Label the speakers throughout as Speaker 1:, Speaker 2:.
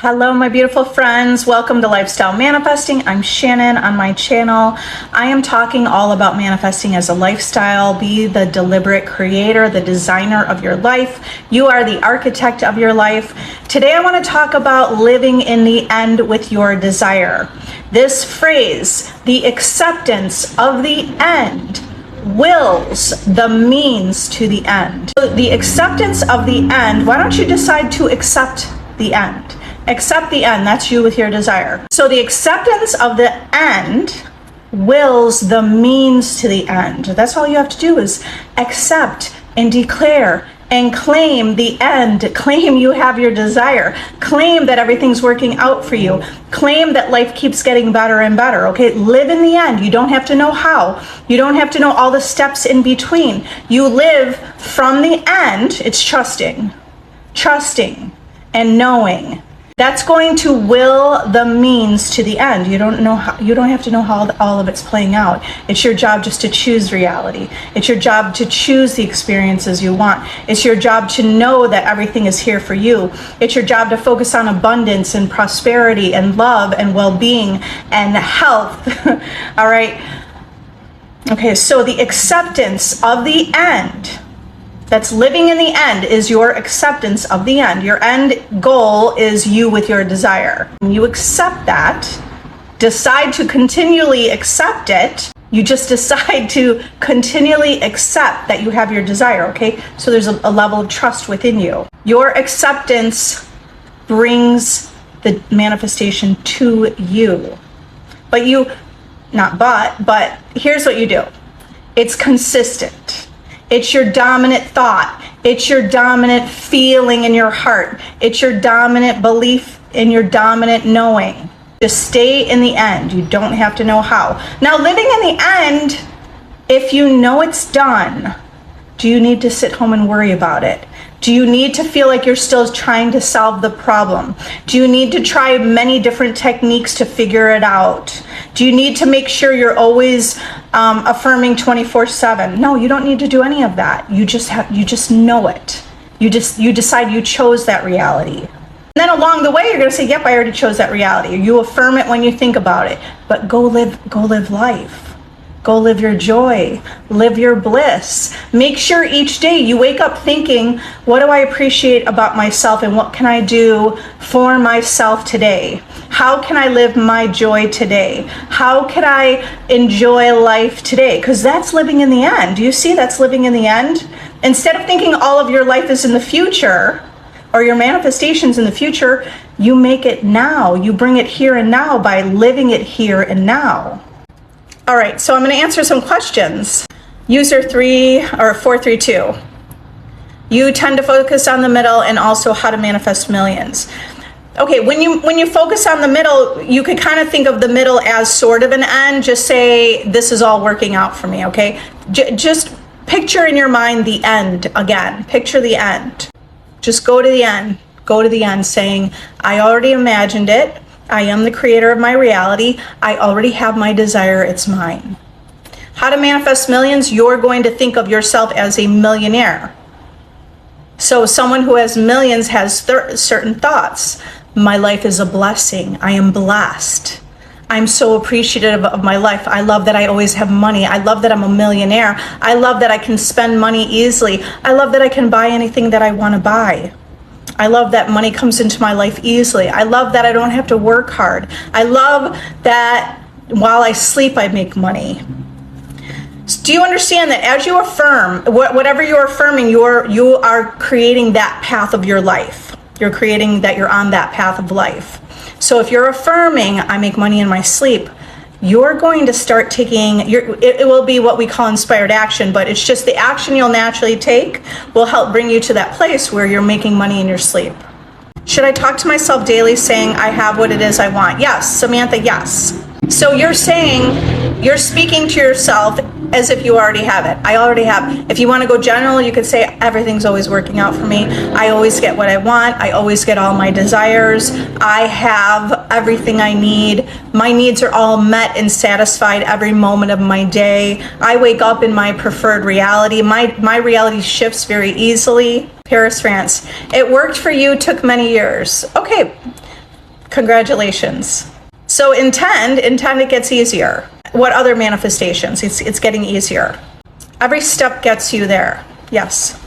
Speaker 1: Hello, my beautiful friends. Welcome to Lifestyle Manifesting. I'm Shannon on my channel. I am talking all about manifesting as a lifestyle. Be the deliberate creator, the designer of your life. You are the architect of your life. Today, I want to talk about living in the end with your desire. This phrase, the acceptance of the end, wills the means to the end. So the acceptance of the end, why don't you decide to accept the end? Accept the end. That's you with your desire. So the acceptance of the end wills the means to the end. That's all you have to do is accept and declare and claim the end. Claim you have your desire. Claim that everything's working out for you. Claim that life keeps getting better and better. Okay, live in the end. You don't have to know how. You don't have to know all the steps in between. You live from the end. It's trusting and knowing. That's going to will the means to the end. You don't have to know how all of it's playing out. It's your job just to choose reality. It's your job to choose the experiences you want. It's your job to know that everything is here for you. It's your job to focus on abundance and prosperity and love and well-being and health. All right. Okay, so the acceptance of the end, that's living in the end, is your acceptance of the end. Your end goal is you with your desire. When you accept that, decide to continually accept it. You just decide to continually accept that you have your desire, okay? So there's a level of trust within you. Your acceptance brings the manifestation to you. But here's what you do. It's consistent. It's your dominant thought. It's your dominant feeling in your heart. It's your dominant belief in your dominant knowing. Just stay in the end. You don't have to know how. Now, living in the end, if you know it's done, do you need to sit home and worry about it? Do you need to feel like you're still trying to solve the problem? Do you need to try many different techniques to figure it out? Do you need to make sure you're always affirming 24/7? No, you don't need to do any of that. You just know it. You decide you chose that reality. And then along the way, you're going to say, yep, I already chose that reality. You affirm it when you think about it, but go live life. Go live your joy, live your bliss. Make sure each day you wake up thinking, what do I appreciate about myself and what can I do for myself today? How can I live my joy today? How can I enjoy life today? Because that's living in the end. Do you see that's living in the end? Instead of thinking all of your life is in the future or your manifestations in the future, you make it now. You bring it here and now by living it here and now. All right, so I'm going to answer some questions. User 432. You tend to focus on the middle and also how to manifest millions. Okay, when you focus on the middle, you could kind of think of the middle as sort of an end. Just say, this is all working out for me, okay? Just picture in your mind the end again. Picture the end. Just go to the end. Go to the end saying, I already imagined it. I am the creator of my reality. I already have my desire. It's mine. How to manifest millions? You're going to think of yourself as a millionaire. So someone who has millions has certain thoughts. My life is a blessing. I am blessed. I'm so appreciative of my life. I love that I always have money. I love that I'm a millionaire. I love that I can spend money easily. I love that I can buy anything that I want to buy. I love that money comes into my life easily. I love that I don't have to work hard. I love that while I sleep, I make money. Do you understand that as you affirm, whatever you're affirming, you are creating that path of your life. You're creating that you're on that path of life. So if you're affirming, I make money in my sleep, you're going to start taking, it will be what we call inspired action, but it's just the action you'll naturally take will help bring you to that place where you're making money in your sleep. Should I talk to myself daily saying I have what it is I want? Yes, Samantha, yes. So you're speaking to yourself as if you already have it. I already have. If you want to go general, you could say everything's always working out for me. I always get what I want. I always get all my desires. I have everything I need. My needs are all met and satisfied every moment of my day. I wake up in my preferred reality. My reality shifts very easily. Paris, France. It worked for you, took many years. Okay, Congratulations. So intend it gets easier. What other manifestations? It's getting easier. Every step gets you there. Yes.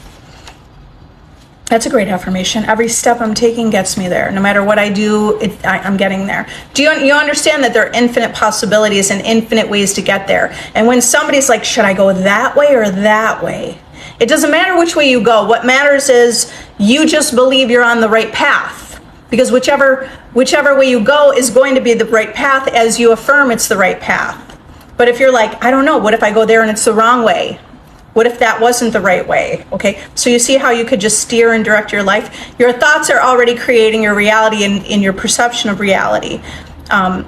Speaker 1: That's a great affirmation. Every step I'm taking gets me there. No matter what I do, I'm getting there. Do you understand that there are infinite possibilities and infinite ways to get there? And when somebody's like, should I go that way or that way? It doesn't matter which way you go. What matters is you just believe you're on the right path. Because whichever way you go is going to be the right path as you affirm it's the right path. But if you're like, I don't know, what if I go there and it's the wrong way? What if that wasn't the right way? Okay, so you see how you could just steer and direct your life? Your thoughts are already creating your reality in your perception of reality.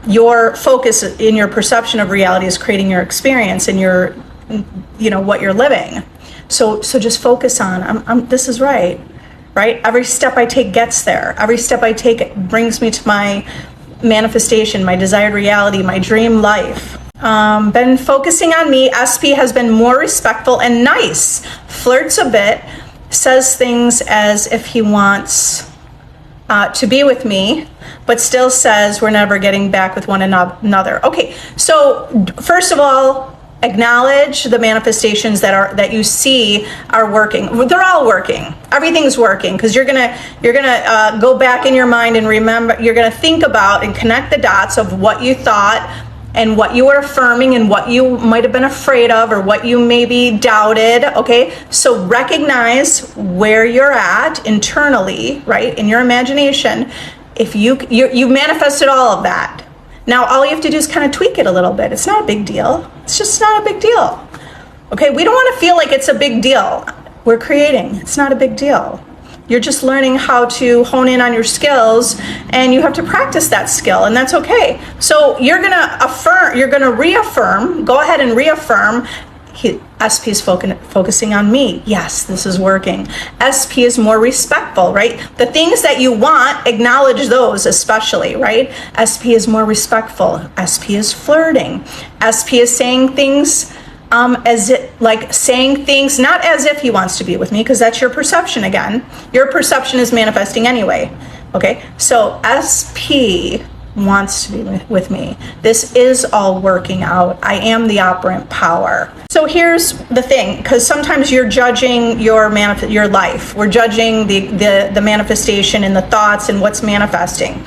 Speaker 1: Your focus in your perception of reality is creating your experience and your, what you're living. So just focus on, this is right? Every step I take gets there. Every step I take brings me to my manifestation, my desired reality, my dream life. Been focusing on me. SP has been more respectful and nice. Flirts a bit. Says things as if he wants to be with me, but still says we're never getting back with one another. Okay, so first of all, acknowledge the manifestations that you see are working. They're all working. Everything's working because you're gonna go back in your mind and remember. You're gonna think about and connect the dots of what you thought and what you were affirming and what you might have been afraid of or what you maybe doubted. Okay, so recognize where you're at internally, right, in your imagination. If you manifested all of that. Now, all you have to do is kind of tweak it a little bit. It's not a big deal. It's just not a big deal. Okay, we don't want to feel like it's a big deal. We're creating. It's not a big deal. You're just learning how to hone in on your skills, and you have to practice that skill, and that's okay. So you're going to reaffirm, go ahead and reaffirm, SP is focusing on me. Yes, this is working. SP is more respectful, right? The things that you want, acknowledge those especially, right? SP is more respectful. SP is flirting. SP is saying things saying things not as if he wants to be with me, because that's your perception again. Your perception is manifesting anyway. Okay, so SP wants to be with me. This is all working out. I am the operant power. So here's the thing, because sometimes you're judging your life. We're judging the manifestation and the thoughts and what's manifesting.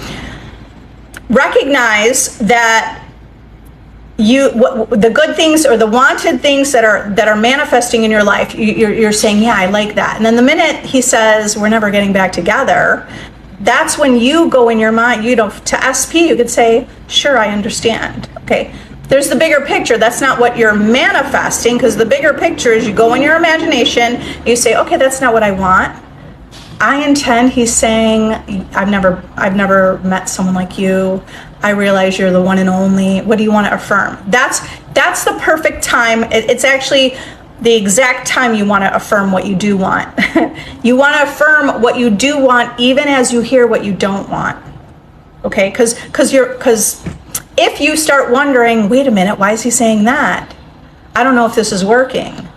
Speaker 1: Recognize that the good things or the wanted things that are manifesting in your life, you're saying, yeah, I like that. And then the minute he says we're never getting back together, that's when you go in your mind, to SP, you could say, sure, I understand. Okay, there's the bigger picture. That's not what you're manifesting, because the bigger picture is you go in your imagination, you say, okay, that's not what I want. I intend, he's saying, I've never met someone like you. I realize you're the one and only. What do you want to affirm? That's the perfect time. It's actually the exact time you want to affirm what you do want. You want to affirm what you do want even as you hear what you don't want. Okay? Because if you start wondering, wait a minute, why is he saying that? I don't know if this is working.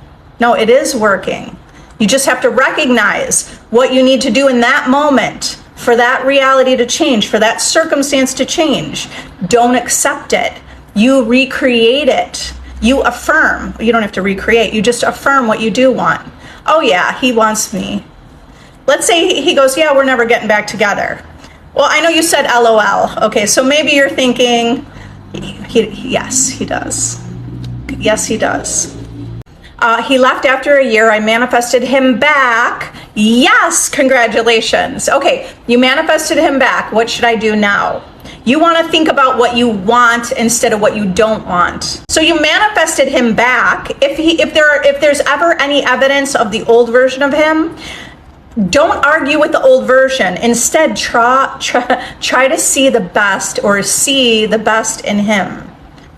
Speaker 1: No, it is working. You just have to recognize what you need to do in that moment for that reality to change, for that circumstance to change. Don't accept it. You recreate it. You affirm. You don't have to recreate. You just affirm what you do want. Oh yeah, he wants me. Let's say he goes, yeah, we're never getting back together. Well, I know you said LOL. Okay, so maybe you're thinking, yes, he does. Yes, he does. He left after a year. I manifested him back. Yes, congratulations. Okay, you manifested him back. What should I do now? You want to think about what you want instead of what you don't want. So you manifested him back. If there's ever any evidence of the old version of him, don't argue with the old version. Instead, try to see the best, or see the best in him.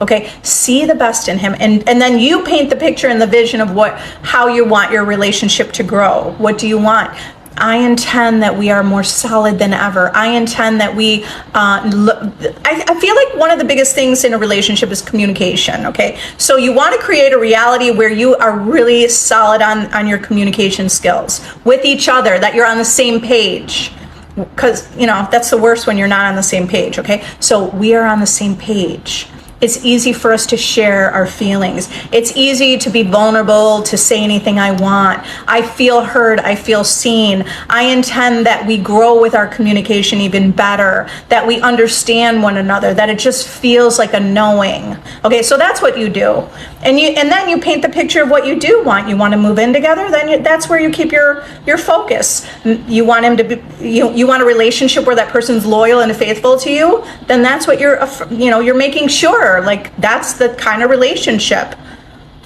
Speaker 1: Okay, see the best in him, and then you paint the picture and the vision of how you want your relationship to grow. What do you want? I intend that we are more solid than ever. I intend that we, I feel like one of the biggest things in a relationship is communication, okay? So you want to create a reality where you are really solid on your communication skills with each other, that you're on the same page. because, that's the worst when you're not on the same page, okay? So we are on the same page. It's easy for us to share our feelings. It's easy to be vulnerable, to say anything I want. I feel heard, I feel seen. I intend that we grow with our communication even better, that we understand one another, that it just feels like a knowing. Okay, so that's what you do. And then you paint the picture of what you do want. You want to move in together, then that's where you keep your focus. You want him to be, you want a relationship where that person's loyal and faithful to you, then that's what you're making sure. Like, that's the kind of relationship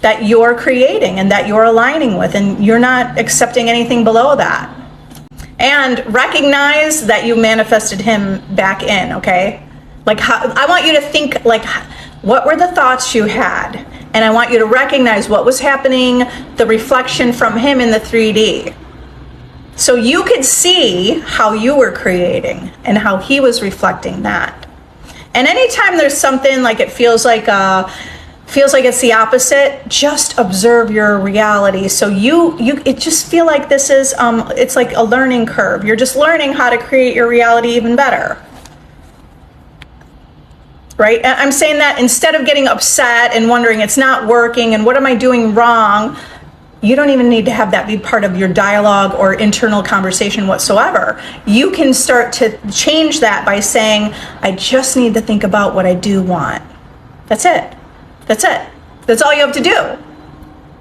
Speaker 1: that you're creating and that you're aligning with, and you're not accepting anything below that. And recognize that you manifested him back in, okay? Like, I want you to think, like, what were the thoughts you had? And I want you to recognize what was happening, the reflection from him in the 3D. So you could see how you were creating and how he was reflecting that. And anytime there's something like it feels like it's the opposite, just observe your reality. So it just feel like this is it's like a learning curve. You're just learning how to create your reality even better. Right? And I'm saying that instead of getting upset and wondering it's not working and what am I doing wrong, you don't even need to have that be part of your dialogue or internal conversation whatsoever. You can start to change that by saying, I just need to think about what I do want. That's it. That's it. That's all you have to do.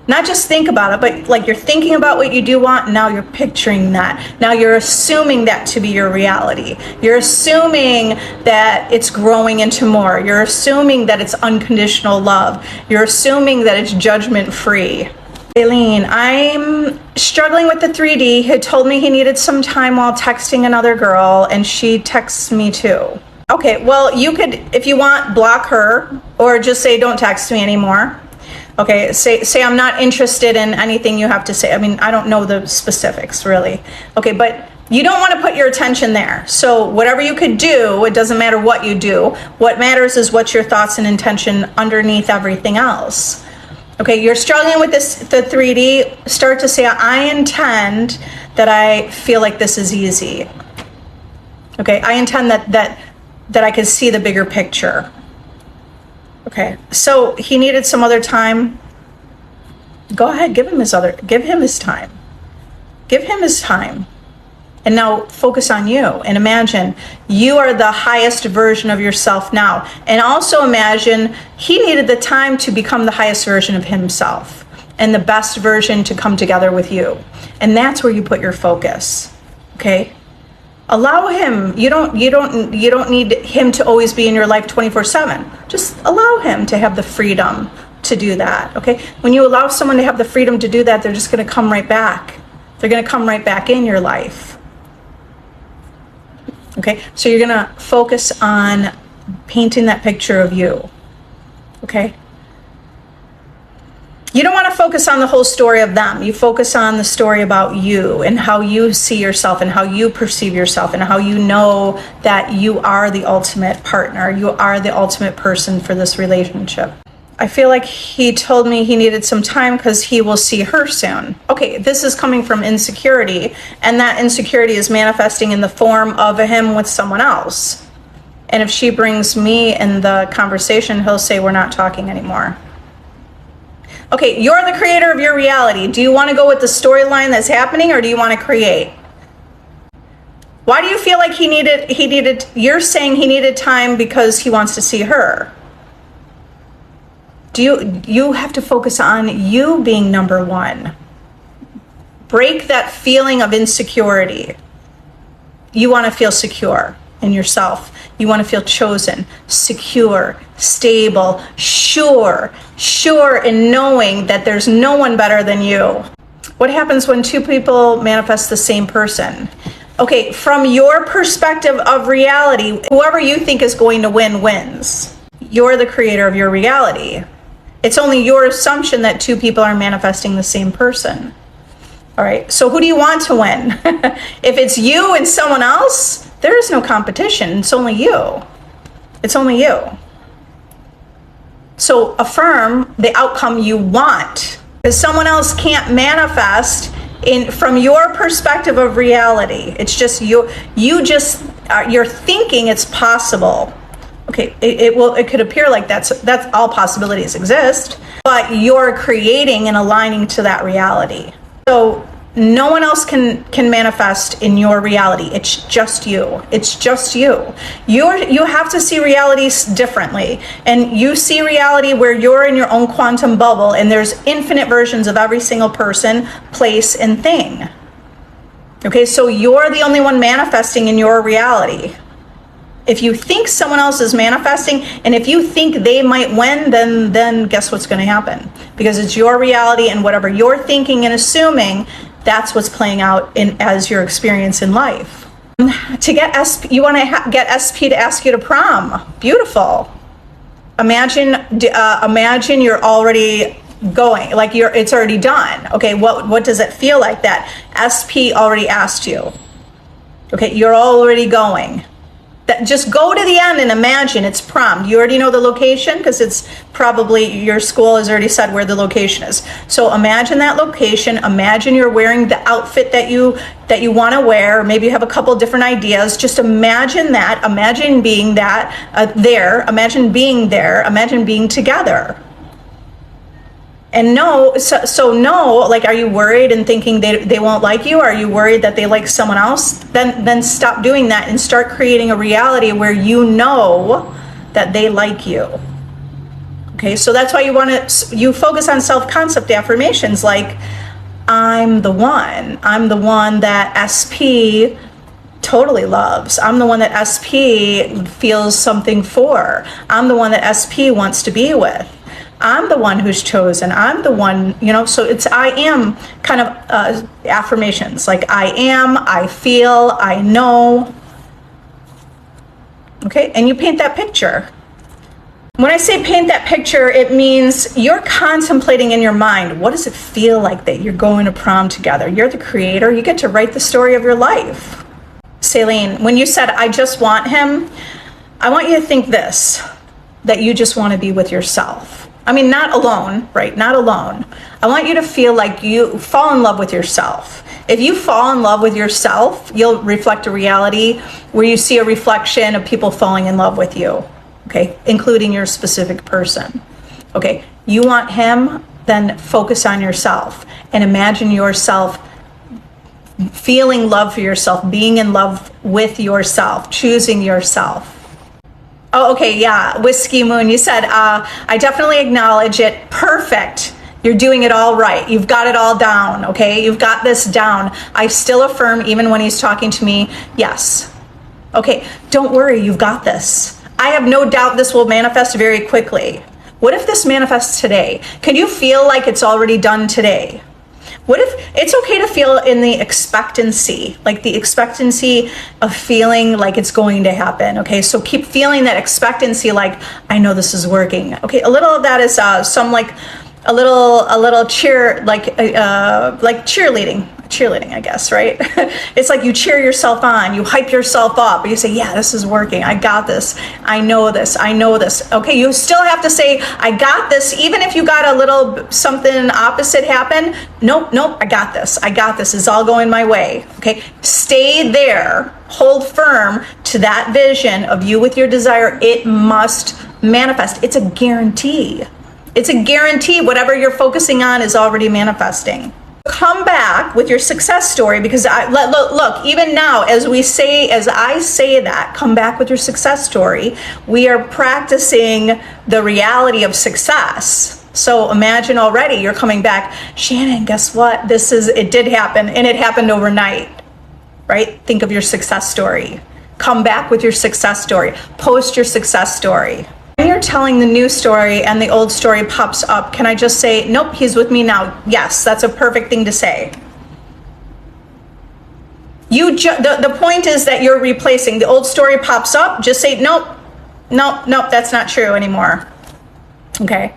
Speaker 1: Not just think about it, but like you're thinking about what you do want, and now you're picturing that. Now you're assuming that to be your reality. You're assuming that it's growing into more. You're assuming that it's unconditional love. You're assuming that it's judgment-free. Aileen, I'm struggling with the 3D. He told me he needed some time while texting another girl, and she texts me too. Okay, well, you could, if you want, block her, or just say, don't text me anymore. Okay, say I'm not interested in anything you have to say. I mean, I don't know the specifics, really. Okay, but you don't want to put your attention there. So whatever you could do, it doesn't matter what you do. What matters is what's your thoughts and intention underneath everything else. Okay, you're struggling with the 3D, start to say, I intend that I feel like this is easy. Okay, I intend that I can see the bigger picture. Okay, so he needed some other time. Go ahead, give him his time. Give him his time. And now focus on you and imagine you are the highest version of yourself now. And also imagine he needed the time to become the highest version of himself and the best version to come together with you. And that's where you put your focus. Okay? Allow him. You don't need him to always be in your life 24/7. Just allow him to have the freedom to do that. Okay? When you allow someone to have the freedom to do that, they're just going to come right back. They're going to come right back in your life. Okay, so you're gonna focus on painting that picture of you. Okay? You don't want to focus on the whole story of them. You focus on the story about you and how you see yourself and how you perceive yourself and how you know that you are the ultimate partner. You are the ultimate person for this relationship. I feel like he told me he needed some time because he will see her soon. Okay, this is coming from insecurity, and that insecurity is manifesting in the form of him with someone else. And if she brings me in the conversation, he'll say, we're not talking anymore. Okay, you're the creator of your reality. Do you want to go with the storyline that's happening, or do you want to create? Why do you feel like you're saying he needed time because he wants to see her? You have to focus on you being number one. Break that feeling of insecurity. You want to feel secure in yourself. You want to feel chosen, secure, stable, sure in knowing that there's no one better than you. What happens when two people manifest the same person? Okay, from your perspective of reality, whoever you think is going to win wins. You're the creator of your reality. It's only your assumption that two people are manifesting the same person. All right, so who do you want to win? If it's you and someone else, there is no competition. It's only you. It's only you. So affirm the outcome you want. Because someone else can't manifest from your perspective of reality. It's just you're thinking it's possible. Okay, it could appear like that's all possibilities exist, but you're creating and aligning to that reality. So no one else can manifest in your reality. It's just you. It's just you. You have to see realities differently. And you see reality where you're in your own quantum bubble, and there's infinite versions of every single person, place, and thing. Okay, so you're the only one manifesting in your reality. If you think someone else is manifesting, and if you think they might win, then guess what's going to happen? Because it's your reality, and whatever you're thinking and assuming, that's what's playing out as your experience in life. To get SP, you want to get SP to ask you to prom. Beautiful. Imagine you're already going, like it's already done. Okay, what does it feel like that SP already asked you? Okay, you're already going. Just go to the end and imagine it's prom. You already know the location because it's probably your school has already said where the location is. So imagine that location. Imagine you're wearing the outfit that you want to wear. Maybe you have a couple different ideas. Just imagine that. Imagine being there. Imagine being there. Imagine being together. And like, are you worried and thinking they won't like you? Are you worried that they like someone else? Then stop doing that and start creating a reality where you know that they like you. Okay, so that's why you focus on self-concept affirmations like, I'm the one that SP totally loves. I'm the one that SP feels something for. I'm the one that SP wants to be with. I'm the one who's chosen. I'm the one, so it's I am kind of affirmations like I am, I feel, I know. Okay, and you paint that picture. When I say paint that picture, it means you're contemplating in your mind, what does it feel like that you're going to prom together? You're the creator. You get to write the story of your life. Saline, when you said, I just want him, I want you to think this, that you just want to be with yourself. I mean, not alone, right? Not alone. I want you to feel like you fall in love with yourself. If you fall in love with yourself, you'll reflect a reality where you see a reflection of people falling in love with you, okay? Including your specific person, okay? You want him, then focus on yourself and imagine yourself feeling love for yourself, being in love with yourself, choosing yourself. Oh, okay, yeah, Whiskey Moon, you said, I definitely acknowledge it. Perfect. You're doing it all right. You've got it all down, okay? You've got this down. I still affirm, even when he's talking to me, yes. Okay, don't worry, you've got this. I have no doubt this will manifest very quickly. What if this manifests today? Can you feel like it's already done today? What if it's okay to feel in the expectancy, like the expectancy of feeling like it's going to happen? Okay, so keep feeling that expectancy, like I know this is working. Okay, a little of that is some like a little cheer, like cheerleading, I guess, right? It's like you cheer yourself on, you hype yourself up, you say, yeah, this is working. I got this. I know this. I know this. Okay, you still have to say, I got this, even if you got a little something opposite happen. Nope, I got this. I got this. It's all going my way. Okay, stay there. Hold firm to that vision of you with your desire. It must manifest. It's a guarantee. It's a guarantee. Whatever you're focusing on is already manifesting. Come back with your success story, because look, even now, as I say that, come back with your success story. We are practicing the reality of success. So imagine already you're coming back, Shannon, guess what? It did happen, and it happened overnight, right? Think of your success story. Come back with your success story. Post your success story. When you're telling the new story and the old story pops up, can I just say, nope, he's with me now? Yes, that's a perfect thing to say. The point is that you're replacing. The old story pops up, just say, nope, that's not true anymore. Okay.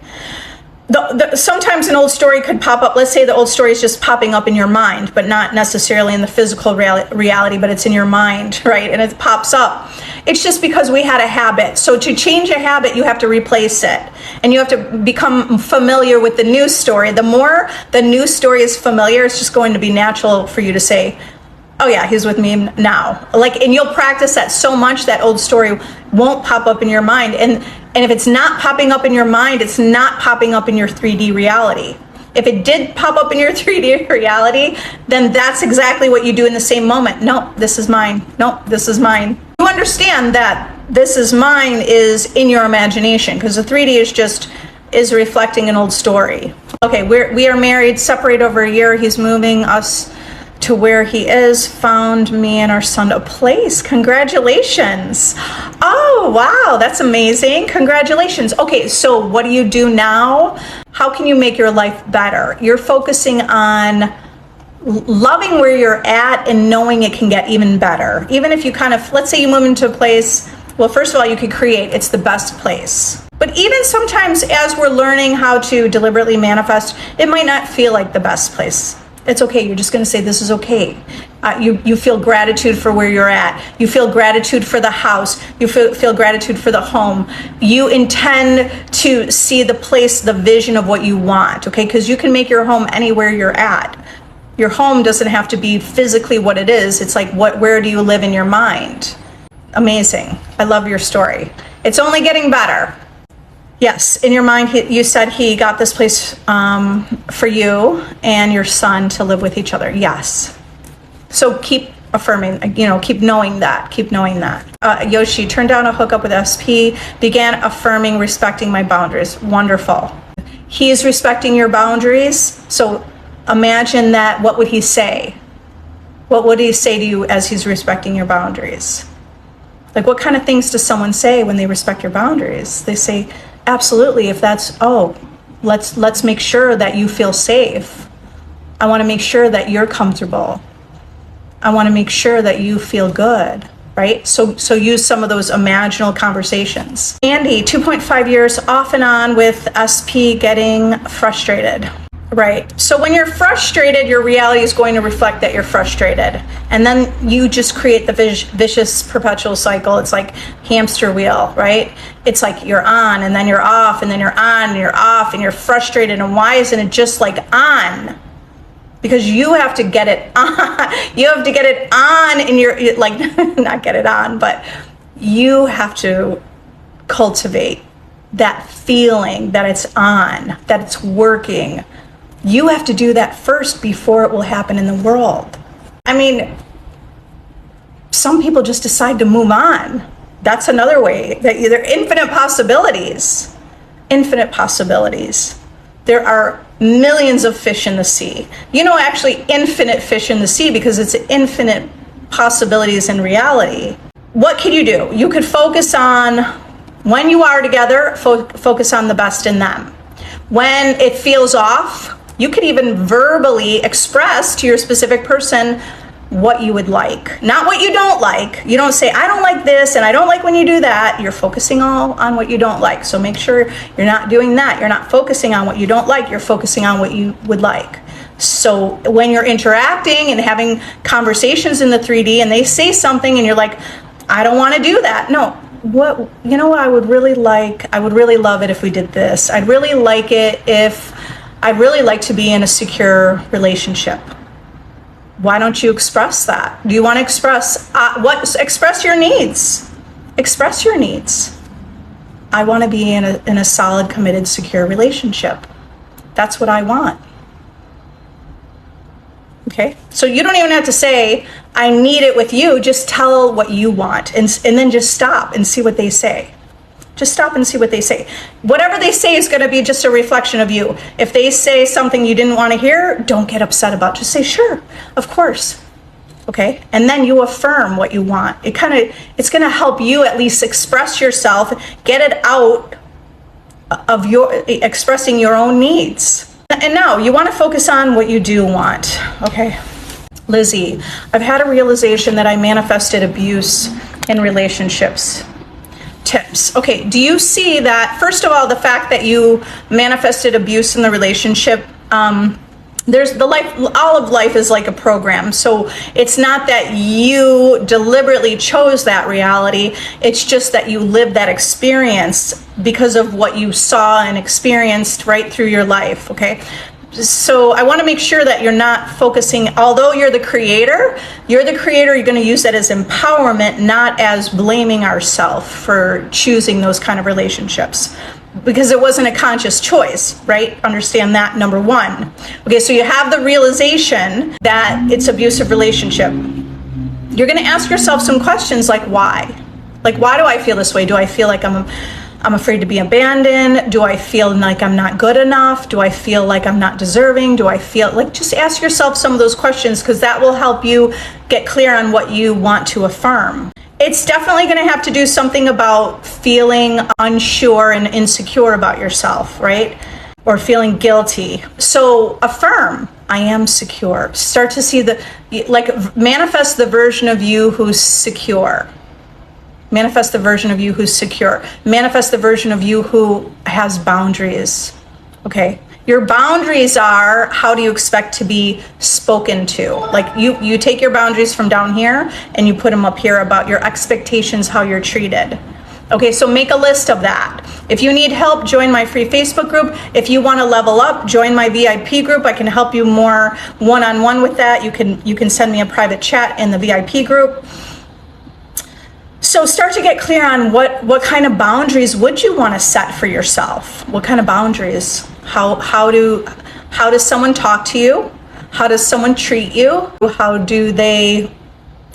Speaker 1: Sometimes an old story could pop up. Let's say the old story is just popping up in your mind, but not necessarily in the physical reality, but it's in your mind, right? And it pops up. It's just because we had a habit. So to change a habit, you have to replace it. And you have to become familiar with the new story. The more the new story is familiar, it's just going to be natural for you to say, oh yeah, he's with me now. And you'll practice that so much that old story won't pop up in your mind. And if it's not popping up in your mind, it's not popping up in your 3D reality. If it did pop up in your 3D reality, then that's exactly what you do in the same moment. No, this is mine. No, this is mine. You understand that this is mine is in your imagination, because the 3D is reflecting an old story. Okay, we are married, separated over a year. He's moving us to where he is, found me and our son a place. Congratulations. Oh, wow, that's amazing. Congratulations. Okay, so what do you do now? How can you make your life better? You're focusing on loving where you're at and knowing it can get even better. Even if you let's say you move into a place, well, first of all, you could create, it's the best place. But even sometimes as we're learning how to deliberately manifest, it might not feel like the best place. It's okay. You're just going to say, this is okay. You feel gratitude for where you're at. You feel gratitude for the house. You feel gratitude for the home. You intend to see the place, the vision of what you want, okay? Because you can make your home anywhere you're at. Your home doesn't have to be physically what it is. It's like, where do you live in your mind? Amazing. I love your story. It's only getting better. Yes, in your mind, you said he got this place for you and your son to live with each other. Yes. So keep affirming, keep knowing that. Keep knowing that. Yoshi, turned down a hookup with SP, began affirming, respecting my boundaries. Wonderful. He is respecting your boundaries. So imagine that. What would he say? What would he say to you as he's respecting your boundaries? Like, what kind of things does someone say when they respect your boundaries? They say, absolutely, if that's, let's make sure that you feel safe. I want to make sure that you're comfortable. I want to make sure that you feel good, right? So use some of those imaginal conversations. Andy, 2.5 years off and on with SP, getting frustrated. Right. So when you're frustrated, your reality is going to reflect that you're frustrated. And then you just create the vicious perpetual cycle. It's like hamster wheel, right? It's like you're on and then you're off and then you're on and you're off and you're frustrated. And why isn't it just like on? Because you have to get it on. You have to get it on in your, not get it on, but you have to cultivate that feeling that it's on, that it's working. You have to do that first before it will happen in the world. I mean, some people just decide to move on. That's another way. That there are infinite possibilities. Infinite possibilities. There are millions of fish in the sea. Actually infinite fish in the sea, because it's infinite possibilities in reality. What can you do? You could focus on, when you are together, focus on the best in them. When it feels off, you could even verbally express to your specific person what you would like, not what you don't like. You don't say, I don't like this and I don't like when you do that. You're focusing all on what you don't like. So make sure you're not doing that. You're not focusing on what you don't like. You're focusing on what you would like. So when you're interacting and having conversations in the 3D and they say something and you're like, I don't want to do that. No, what I would really like, I would really love it if we did this. I'd really like to be in a secure relationship. Why don't you express that? Do you want to express express your needs? Express your needs. I want to be in a solid, committed, secure relationship. That's what I want. Okay? So you don't even have to say, I need it with you. Just tell what you want and then just stop and see what they say. Just stop and see what they say. Whatever they say is going to be just a reflection of you. If they say something you didn't want to hear, don't get upset about it. Just say, sure, of course. Okay? And then you affirm what you want. It's going to help you at least express yourself, get it out of expressing your own needs. And now you want to focus on what you do want. Okay? Lizzie, I've had a realization that I manifested abuse in relationships. tips. Okay, do you see that, first of all, the fact that you manifested abuse in the relationship, there's the life, all of life is like a program. So it's not that you deliberately chose that reality. It's just that you lived that experience because of what you saw and experienced right through your life, okay? So I want to make sure that you're not focusing, although you're the creator, you're going to use that as empowerment, not as blaming ourselves for choosing those kind of relationships. Because it wasn't a conscious choice, right? Understand that, number one. Okay, so you have the realization that it's abusive relationship. You're going to ask yourself some questions like why? Like, why do I feel this way? Do I feel like I'm afraid to be abandoned? Do I feel like I'm not good enough? Do I feel like I'm not deserving? Do I feel like, just ask yourself some of those questions, because that will help you get clear on what you want to affirm. It's definitely going to have to do something about feeling unsure and insecure about yourself, right? Or feeling guilty. So affirm, I am secure. Start to see manifest the version of you who's secure. Manifest the version of you who's secure. Manifest the version of you who has boundaries, okay? Your boundaries are, how do you expect to be spoken to? Like you take your boundaries from down here and you put them up here about your expectations, how you're treated. Okay, so make a list of that. If you need help, join my free Facebook group. If you want to level up, join my VIP group. I can help you more one-on-one with that. You can send me a private chat in the VIP group. So start to get clear on what kind of boundaries would you want to set for yourself? What kind of boundaries? How does someone talk to you? How does someone treat you? How do they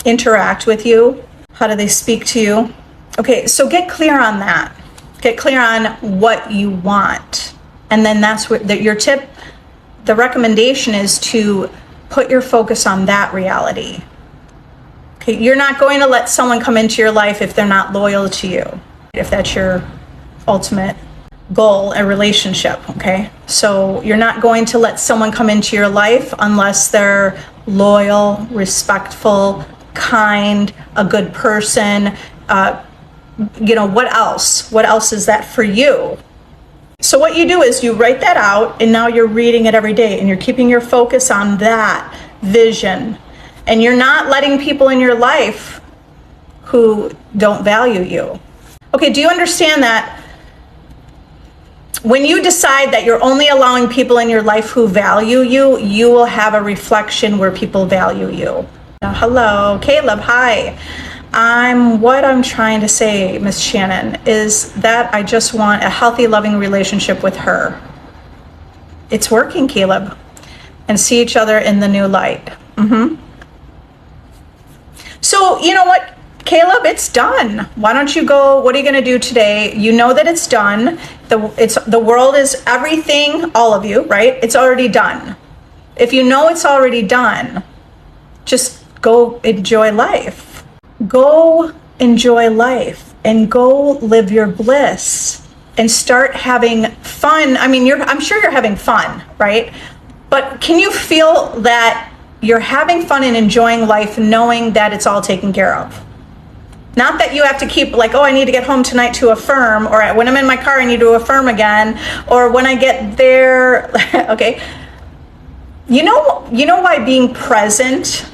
Speaker 1: interact with you? How do they speak to you? Okay, so get clear on that. Get clear on what you want. And then that's what your tip, the recommendation is to put your focus on that reality. Okay, you're not going to let someone come into your life if they're not loyal to you, if that's your ultimate goal, a relationship, okay? So you're not going to let someone come into your life unless they're loyal, respectful, kind, a good person. What else? What else is that for you? So what you do is you write that out, and now you're reading it every day, and you're keeping your focus on that vision. And you're not letting people in your life who don't value you. Okay, do you understand that when you decide that you're only allowing people in your life who value you, you will have a reflection where people value you? Hello, Caleb, hi. What I'm trying to say, Miss Shannon, is that I just want a healthy, loving relationship with her. It's working, Caleb. And see each other in the new light. So, you know what, Caleb, it's done. Why don't you go, what are you going to do today? You know that it's done. The world is everything, all of you, right? It's already done. If you know it's already done, just go enjoy life. Go enjoy life and go live your bliss and start having fun. I mean, I'm sure you're having fun, right? But can you feel that you're having fun and enjoying life knowing that it's all taken care of? Not that you have to keep like, oh, I need to get home tonight to affirm, or when I'm in my car, I need to affirm again, or when I get there, okay. You know why being present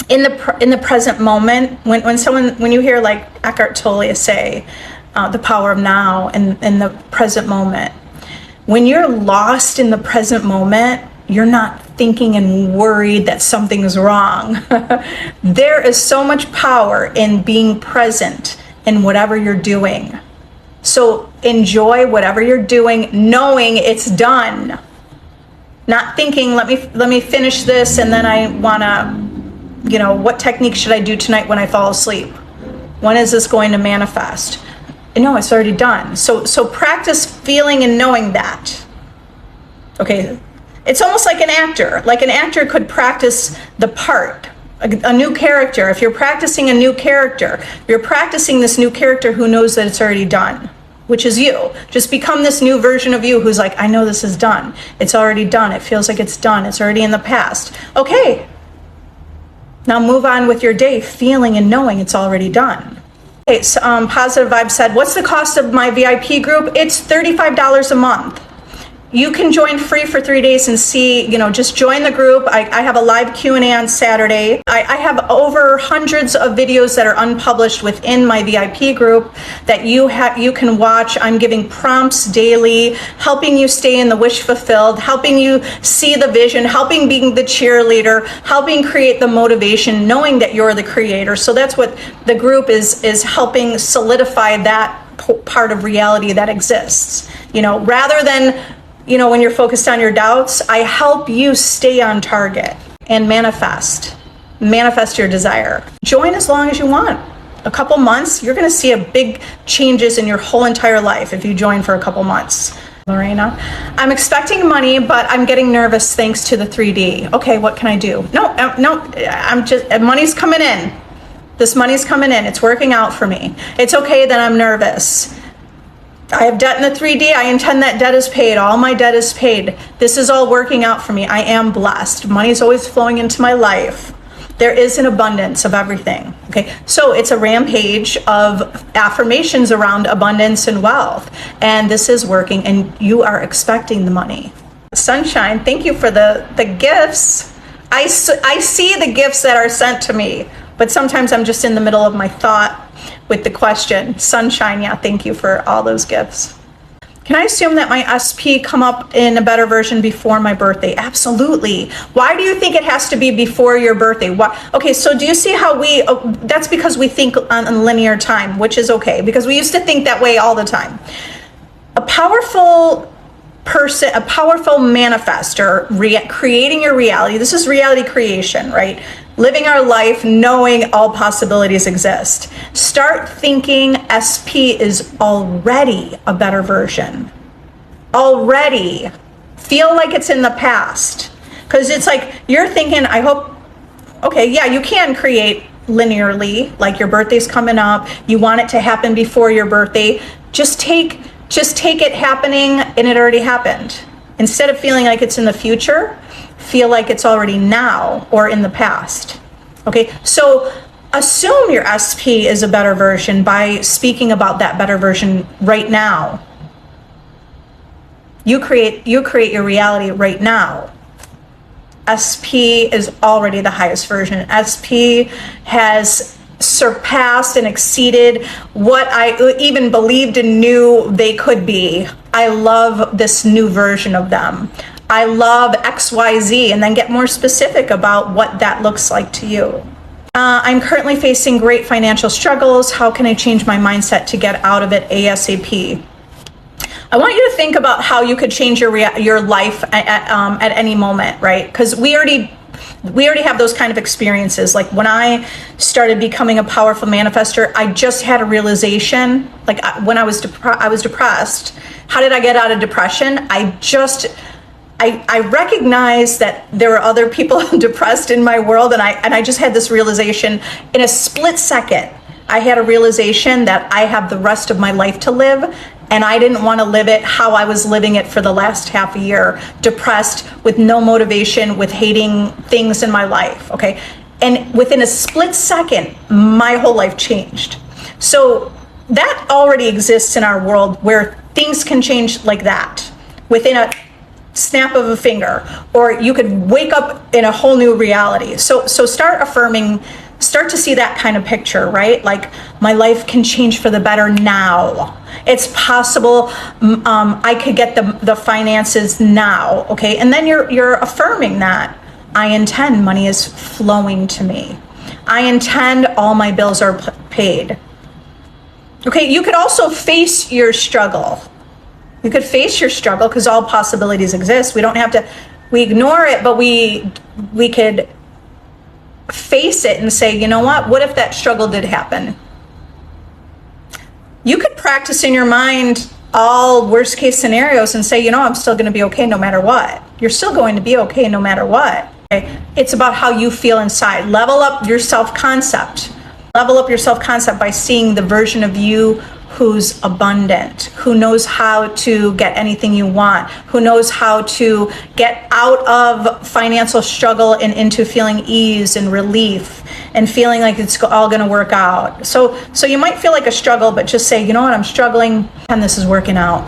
Speaker 1: in the present moment, when you hear like Eckhart Tolle say, the power of now and the present moment, when you're lost in the present moment, you're not thinking and worried that something's wrong. There is so much power in being present in whatever you're doing. So enjoy whatever you're doing, knowing it's done. Not thinking, let me finish this and then I wanna, what technique should I do tonight when I fall asleep? When is this going to manifest? No, it's already done. So practice feeling and knowing that. Okay. It's almost like an actor. Like an actor could practice the part, a new character. If you're practicing a new character, you're practicing this new character who knows that it's already done, which is you. Just become this new version of you who's like, I know this is done. It's already done. It feels like it's done. It's already in the past. Okay. Now move on with your day, feeling and knowing it's already done. Okay, so, Positive Vibe said, what's the cost of my VIP group? It's $35 a month. You can join free for 3 days and see, just join the group. I have a live Q&A on Saturday. I have over hundreds of videos that are unpublished within my VIP group that you can watch. I'm giving prompts daily, helping you stay in the wish fulfilled, helping you see the vision, helping being the cheerleader, helping create the motivation, knowing that you're the creator. So that's what the group is helping solidify that part of reality that exists. Rather than when you're focused on your doubts, I help you stay on target and manifest your desire. Join as long as you want. A couple months, you're going to see a big changes in your whole entire life if you join for a couple months. Lorena, I'm expecting money, but I'm getting nervous thanks to the 3D. Okay, what can I do? No, money's coming in. This money's coming in. It's working out for me. It's okay that I'm nervous. I have debt in the 3D. I intend that debt is paid. All my debt is paid. This is all working out for me. I am blessed. Money is always flowing into my life. There is an abundance of everything. Okay, so it's a rampage of affirmations around abundance and wealth. And this is working, and you are expecting the money. Sunshine, thank you for the gifts. I see the gifts that are sent to me, but sometimes I'm just in the middle of my thought with the question. Sunshine, yeah, thank you for all those gifts. Can I assume that my SP come up in a better version before my birthday? Absolutely. Why do you think it has to be before your birthday? Why? Okay, so do you see how that's because we think on linear time, which is okay, because we used to think that way all the time. A powerful person, a powerful manifester, creating your reality. This is reality creation, right? Living our life knowing all possibilities exist. Start thinking SP is already a better version. Already. Feel like it's in the past. Because it's like you're thinking, I hope, okay, yeah, you can create linearly, like your birthday's coming up, you want it to happen before your birthday. Just take it happening and it already happened. Instead of feeling like it's in the future, feel like it's already now or in the past. Okay, so assume your SP is a better version by speaking about that better version right now. You create your reality right now. SP is already the highest version. SP has surpassed and exceeded what I even believed and knew they could be. I love this new version of them. I love XYZ, and then get more specific about what that looks like to you. I'm currently facing great financial struggles. How can I change my mindset to get out of it ASAP? I want you to think about how you could change your life at any moment, right? Because we already have those kind of experiences. Like when I started becoming a powerful manifester, I just had a realization. Like when I was depressed. How did I get out of depression? I recognized that there were other people depressed in my world, and I just had this realization in a split second. I had a realization that I have the rest of my life to live, and I didn't want to live it how I was living it for the last half a year, depressed, with no motivation, with hating things in my life, okay? And within a split second, my whole life changed. So that already exists in our world where things can change like that within a snap of a finger, or you could wake up in a whole new reality. So start affirming, start to see that kind of picture, right? Like my life can change for the better now. It's possible. I could get the finances now. Okay. And then you're affirming that I intend money is flowing to me. I intend all my bills are paid. Okay. You could also face your struggle. You could face your struggle because all possibilities exist. We don't have to, we ignore it, but we could face it and say, you know what if that struggle did happen? You could practice in your mind all worst case scenarios and say, I'm still going to be okay no matter what. You're still going to be okay no matter what. Okay? It's about how you feel inside. Level up your self-concept. Level up your self-concept by seeing the version of you who's abundant, who knows how to get anything you want, who knows how to get out of financial struggle and into feeling ease and relief and feeling like it's all going to work out. So you might feel like a struggle, but just say, you know what, I'm struggling and this is working out.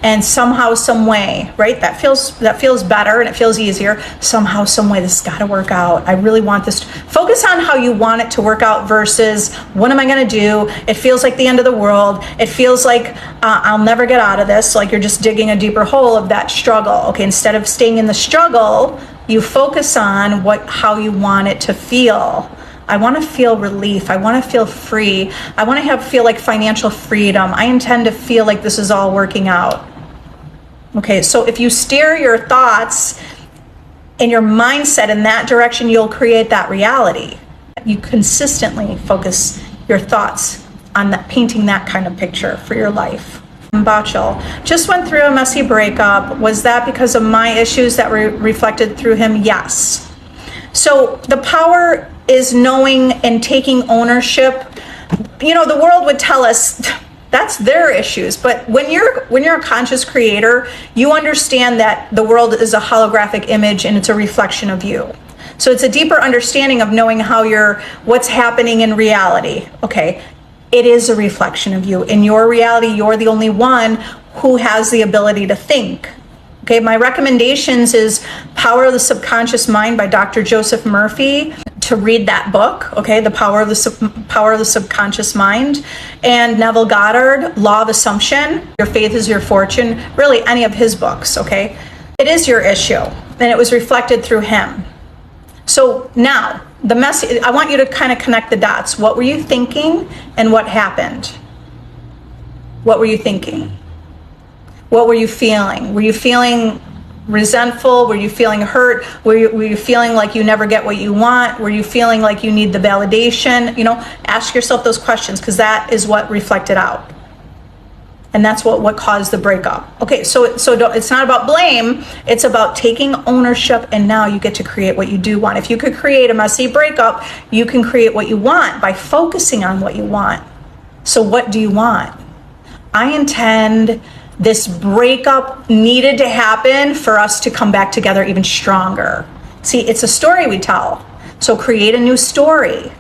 Speaker 1: And somehow, some way, right? That feels better and it feels easier. Somehow, some way, this has got to work out. I really want this. Focus on how you want it to work out versus what am I going to do? It feels like the end of the world. It feels like I'll never get out of this. Like you're just digging a deeper hole of that struggle. Okay, instead of staying in the struggle, you focus on how you want it to feel. I want to feel relief. I want to feel free. I want to feel like financial freedom. I intend to feel like this is all working out. Okay, so if you steer your thoughts and your mindset in that direction, you'll create that reality. You consistently focus your thoughts on that, painting that kind of picture for your life. Bachel just went through a messy breakup. Was that because of my issues that were reflected through him? Yes. So the power is knowing and taking ownership. You know, the world would tell us that's their issues, but when you're a conscious creator, you understand that the world is a holographic image and it's a reflection of you. So it's a deeper understanding of knowing what's happening in reality. Okay, it is a reflection of you. In your reality, you're the only one who has the ability to think. Okay, my recommendations is Power of the Subconscious Mind by Dr. Joseph Murphy, to read that book, okay, The Power of the Subconscious Mind, and Neville Goddard, Law of Assumption, Your Faith is Your Fortune, really any of his books, okay? It is your issue, and it was reflected through him. So now, I want you to kind of connect the dots. What were you thinking and what happened? What were you thinking? What were you feeling? Were you feeling resentful? Were you feeling hurt? Were you feeling like you never get what you want? Were you feeling like you need the validation? You know, ask yourself those questions, because that is what reflected out. And that's what caused the breakup. Okay, so it's not about blame, it's about taking ownership, and now you get to create what you do want. If you could create a messy breakup, you can create what you want by focusing on what you want. So what do you want? I intend this breakup needed to happen for us to come back together even stronger. See, it's a story we tell. So create a new story.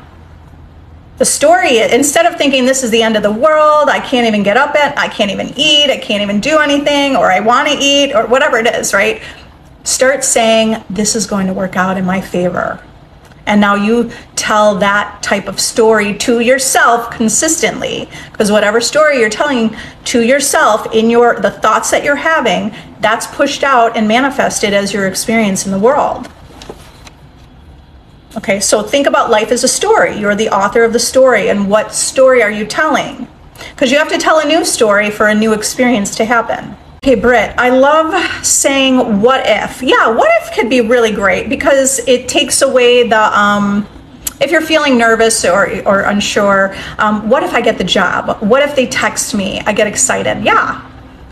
Speaker 1: The story, instead of thinking this is the end of the world, I can't even get up I can't even eat, I can't even do anything, or I want to eat, or whatever it is, right? Start saying, this is going to work out in my favor. And now you tell that type of story to yourself consistently, because whatever story you're telling to yourself in the thoughts that you're having, that's pushed out and manifested as your experience in the world. Okay, so think about life as a story. You're the author of the story, and what story are you telling? Because you have to tell a new story for a new experience to happen. Okay, Britt, I love saying what if. Yeah, what if could be really great, because it takes away the, if you're feeling nervous or unsure, what if I get the job? What if they text me? I get excited. Yeah,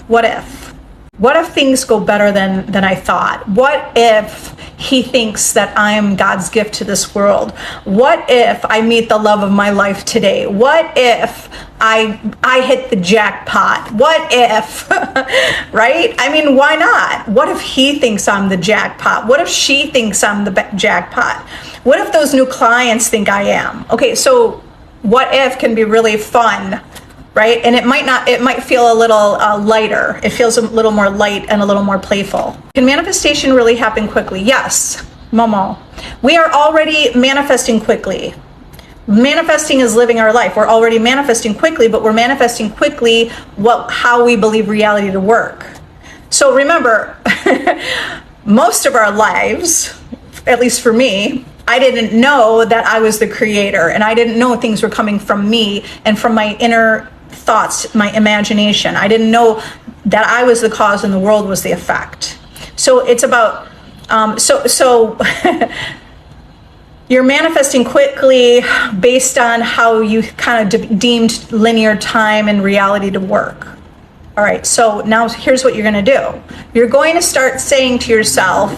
Speaker 1: what if? What if things go better than I thought? What if he thinks that I am God's gift to this world? What if I meet the love of my life today? What if I hit the jackpot? What if, right? I mean, why not? What if he thinks I'm the jackpot? What if she thinks I'm the jackpot? What if those new clients think I am? Okay, so what if can be really fun, right? And it might feel a little lighter. It feels a little more light and a little more playful. Can manifestation really happen quickly? Yes, Momo. We are already manifesting quickly. Manifesting is living our life. We're already manifesting quickly, but we're manifesting quickly how we believe reality to work. So remember, most of our lives, at least for me, I didn't know that I was the creator, and I didn't know things were coming from me and from my inner thoughts, my imagination. I didn't know that I was the cause and the world was the effect. So it's about, you're manifesting quickly based on how you kind of deemed linear time and reality to work. All right, so now here's what you're going to do. You're going to start saying to yourself,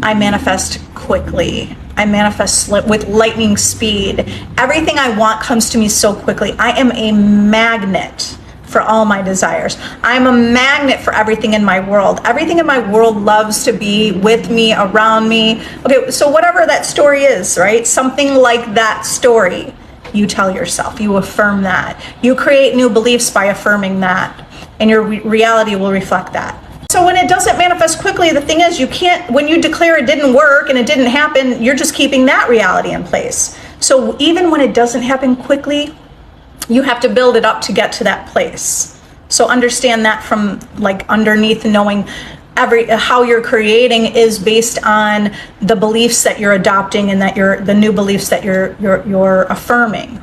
Speaker 1: I manifest quickly. I manifest with lightning speed. Everything I want comes to me so quickly. I am a magnet for all my desires. I'm a magnet for everything in my world. Everything in my world loves to be with me, around me. Okay, so whatever that story is, right? Something like that story, you tell yourself, you affirm that. You create new beliefs by affirming that, and your reality will reflect that. So when it doesn't manifest quickly, the thing is, you can't, when you declare it didn't work and it didn't happen, you're just keeping that reality in place. So even when it doesn't happen quickly, you have to build it up to get to that place. So understand that from like underneath, knowing how you're creating is based on the beliefs that you're adopting and that the new beliefs that you're affirming.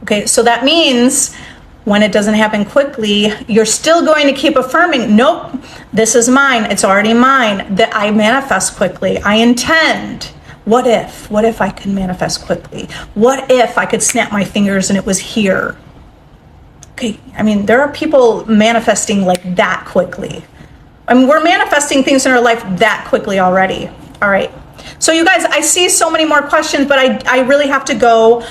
Speaker 1: Okay, so that means when it doesn't happen quickly, you're still going to keep affirming, nope, this is mine, it's already mine, that I manifest quickly, I intend. What if I could manifest quickly? What if I could snap my fingers and it was here? Okay, I mean, there are people manifesting like that quickly. I mean, we're manifesting things in our life that quickly already. All right, so you guys, I see so many more questions, but I really have to go.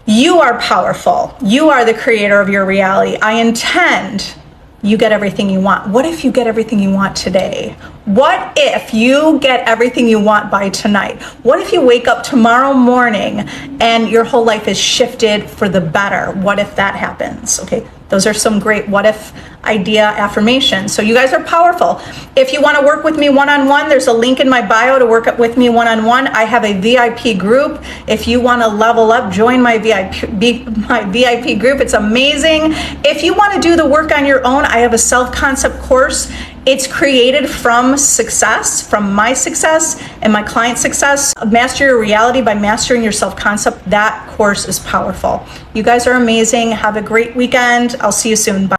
Speaker 1: You are powerful. You are the creator of your reality. I intend you get everything you want. What if you get everything you want today? What if you get everything you want by tonight? What if you wake up tomorrow morning and your whole life is shifted for the better? What if that happens? Okay, those are some great what if idea affirmations. So you guys are powerful. If you want to work with me one-on-one, there's a link in my bio to work with me one-on-one. I have a VIP group. If you want to level up, join my VIP group. It's amazing. If you want to do the work on your own, I have a self-concept course. It's created from success, from my success and my client's success. Master your reality by mastering your self-concept. That course is powerful. You guys are amazing. Have a great weekend. I'll see you soon. Bye.